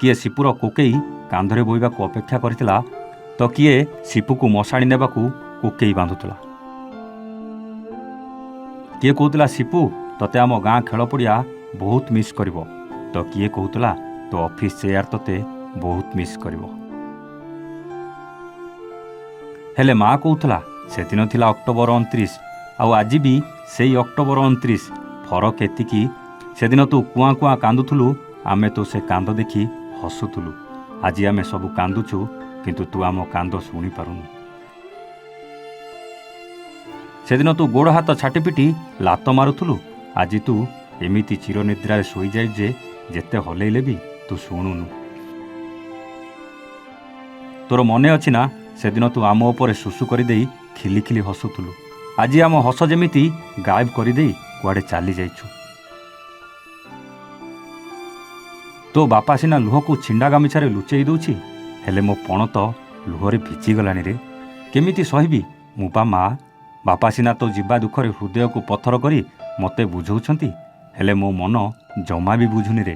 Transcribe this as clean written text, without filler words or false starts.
କିଏ ସିପୁର କୋକେଇ କାନ୍ଧରେ ବୋହିବାକୁ ଅପେକ୍ଷା କରିଥିଲା ତ କିଏ ସିପୁକୁ ମଶାଣି ନେବାକୁ କୋକେଇ ବାନ୍ଧୁଥିଲା। କିଏ କହୁଥିଲା ସିପୁ ତତେ ଆମ ଗାଁ ଖେଳ ପଡ଼ିଆ ବହୁତ ମିସ୍ କରିବ, ତ କିଏ କହୁଥିଲା ତୋ ଅଫିସ ଚେୟାର ତତେ ବହୁତ ମିସ୍ କରିବ। ହେଲେ ମା କହୁଥିଲା ସେଦିନ ଥିଲା ଅକ୍ଟୋବର 29, ଆଉ ଆଜି ବି ସେଇ ଅକ୍ଟୋବର 29। ଫରକ ଏତିକି, ସେଦିନ ତୁ କୁଆଁ କୁଆଁ କାନ୍ଦୁଥିଲୁ, ଆମେ ତୋ ସେ କାନ୍ଦ ଦେଖି ହସୁଥିଲୁ। ଆଜି ଆମେ ସବୁ କାନ୍ଦୁଛୁ, କିନ୍ତୁ ତୁ ଆମ କାନ୍ଦ ଶୁଣିପାରୁନୁ। ସେଦିନ ତୁ ଗୋଡ଼ ହାତ ଛାଟିପିଟି ଲାତ ମାରୁଥିଲୁ, ଆଜି ତୁ ଏମିତି ଚିରନିଦ୍ରାରେ ଶୋଇଯାଇ ଯେ ଯେତେ ହଲେଇଲେ ବି ତୁ ଶୁଣୁନୁ। ତୋର ମନେ ଅଛି ନା, ସେଦିନ ତୁ ଆମ ଉପରେ ସୁସୁ କରିଦେଇ ଖିଲି ଖିଲି ହସୁଥିଲୁ। ଆଜି ଆମ ହସ ଯେମିତି ଗାୟବ କରିଦେଇ କୁଆଡ଼େ ଚାଲିଯାଇଛୁ। ତୋ ବାପା ସିନା ଲୁହକୁ ଛିଣ୍ଡା ଗାମିଛାରେ ଲୁଚେଇ ଦେଉଛି, ହେଲେ ମୋ ପଣ ତ ଲୁହରେ ଭିଜିଗଲାଣି ରେ। କେମିତି ସହିବି ମୁଁ ବା ମା। ବାପା ସିନା ତୋ ଯିବା ଦୁଃଖରେ ହୃଦୟକୁ ପଥର କରି ମୋତେ ବୁଝଉଛନ୍ତି, ହେଲେ ମୋ ମନ ଜମା ବି ବୁଝୁନି ରେ।